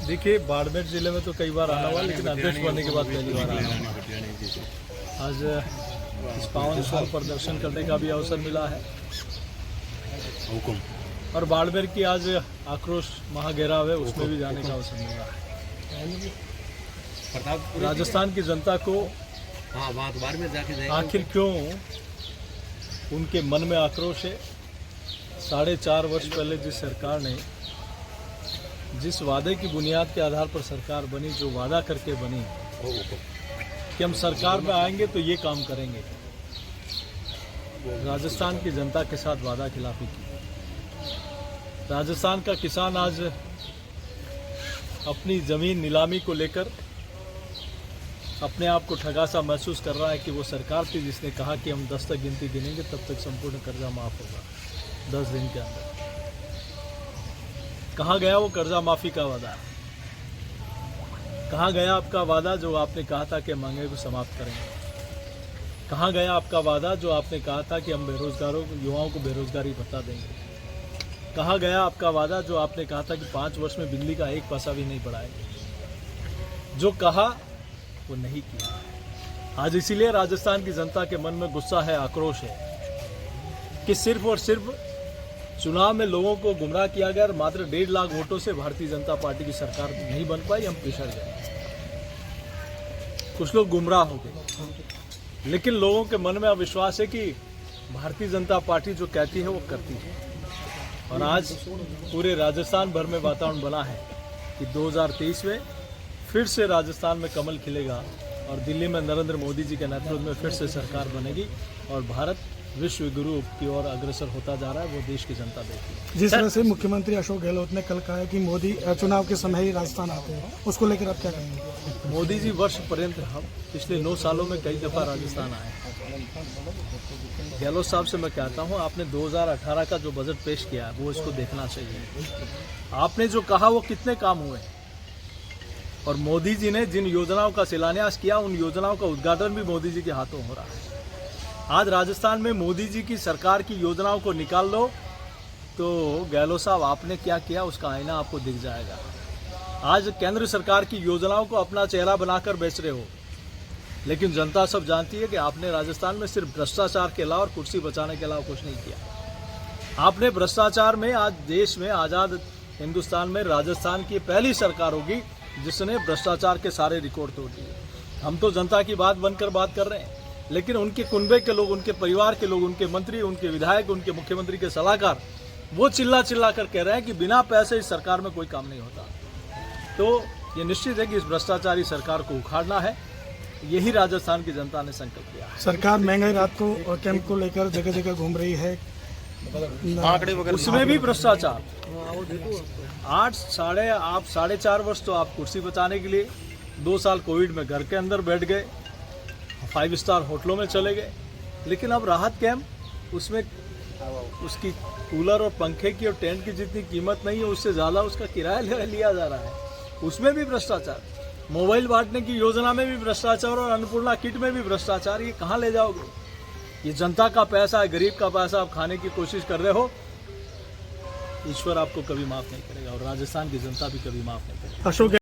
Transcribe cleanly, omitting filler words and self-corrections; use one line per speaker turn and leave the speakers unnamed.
देखिए, बाड़मेर जिले में तो कई बार आना हुआ, लेकिन अध्यक्ष बनने के बाद पहली बार आना हुआ। आज इस पावन स्थल पर दर्शन करने का भी अवसर मिला है और बाड़मेर की आज आक्रोश महागेराव है, उसमें भी जाने का अवसर मिला है। राजस्थान की जनता को आखिर क्यों उनके मन में आक्रोश है? 4.5 वर्ष पहले जिस सरकार ने जिस वादे की बुनियाद के आधार पर सरकार बनी, जो वादा करके बनी कि हम सरकार में आएंगे तो ये काम करेंगे, राजस्थान की जनता के साथ वादा खिलाफी की। राजस्थान का किसान आज अपनी जमीन नीलामी को लेकर अपने आप को ठगा सा महसूस कर रहा है कि वो सरकार थी जिसने कहा कि हम 10 तक गिनती गिनेंगे तब तक संपूर्ण कर्जा माफ होगा 10 दिन के अंदर। कहाँ गया वो कर्जा माफी का वादा? कहाँ गया आपका वादा जो आपने कहा था कि महंगाई को समाप्त करेंगे? कहाँ गया आपका वादा जो आपने कहा था कि हम बेरोजगारों युवाओं को बेरोजगारी भत्ता देंगे? कहाँ गया आपका वादा जो आपने कहा था कि 5 वर्ष में बिजली का 1 पैसा भी नहीं बढ़ाएंगे? जो कहा वो नहीं किया। आज इसीलिए राजस्थान की जनता के मन में गुस्सा है, आक्रोश है कि सिर्फ और सिर्फ चुनाव में लोगों को गुमराह किया गया और मात्र 1.5 लाख वोटों से भारतीय जनता पार्टी की सरकार नहीं बन पाई, हम पिछड़ गए। कुछ लोग गुमराह हो गए, लेकिन लोगों के मन में अविश्वास है कि भारतीय जनता पार्टी जो कहती है वो करती है। और आज पूरे राजस्थान भर में वातावरण बना है कि 2023 में फिर से राजस्थान में कमल खिलेगा और दिल्ली में नरेंद्र मोदी जी के नेतृत्व में फिर से सरकार बनेगी और भारत विश्व गुरु की ओर अग्रसर होता जा रहा है, वो देश की जनता देखेगी।
जिस तरह से मुख्यमंत्री अशोक गहलोत ने कल कहा है कि मोदी चुनाव के समय ही राजस्थान आते हैं, उसको लेकर आप क्या कहेंगे?
मोदी जी वर्ष पर्यंत हम पिछले 9 सालों में कई दफा राजस्थान आए। गहलोत साहब से मैं कहता हूं, आपने 2018 का जो बजट पेश किया है वो इसको देखना चाहिए। आपने जो कहा वो कितने काम हुए और मोदी जी ने जिन योजनाओं का शिलान्यास किया उन योजनाओं का उद्घाटन भी मोदी जी के हाथों हो रहा है। आज राजस्थान में मोदी जी की सरकार की योजनाओं को निकाल लो तो गहलोत साहब आपने क्या किया उसका आईना आपको दिख जाएगा। आज केंद्र सरकार की योजनाओं को अपना चेहरा बनाकर बेच रहे हो, लेकिन जनता सब जानती है कि आपने राजस्थान में सिर्फ भ्रष्टाचार के अलावा और कुर्सी बचाने के अलावा कुछ नहीं किया। आपने भ्रष्टाचार में आज देश में आज़ाद हिंदुस्तान में राजस्थान की पहली सरकार होगी जिसने भ्रष्टाचार के सारे रिकॉर्ड तोड़ दिए। हम तो जनता की बात बनकर बात कर रहे हैं, लेकिन उनके कुनबे के लोग, उनके परिवार के लोग, उनके मंत्री, उनके विधायक, उनके मुख्यमंत्री के सलाहकार वो चिल्ला चिल्ला कर कह रहे हैं कि बिना पैसे इस सरकार में कोई काम नहीं होता। तो ये निश्चित है कि इस भ्रष्टाचारी सरकार को उखाड़ना है, यही राजस्थान की जनता ने संकल्प लिया है।
सरकार महंगाई रात को और कैंप को लेकर जगह जगह घूम रही है,
उसमें भी भ्रष्टाचार। 4.5 वर्ष तो आप कुर्सी बचाने के लिए 2 साल कोविड में घर के अंदर बैठ गए, 5 स्टार होटलों में चले गए, लेकिन अब राहत कैंप उसमें उसकी कूलर और पंखे की और टेंट की जितनी कीमत नहीं है उससे ज़्यादा उसका किराया लिया जा रहा है, उसमें भी भ्रष्टाचार। मोबाइल बांटने की योजना में भी भ्रष्टाचार और अन्नपूर्णा किट में भी भ्रष्टाचार। ये कहाँ ले जाओगे? ये जनता का पैसा है, गरीब का पैसा आप खाने की कोशिश कर रहे हो। ईश्वर आपको कभी माफ नहीं करेगा और राजस्थान की जनता भी कभी माफ नहीं करेगी।
अशोक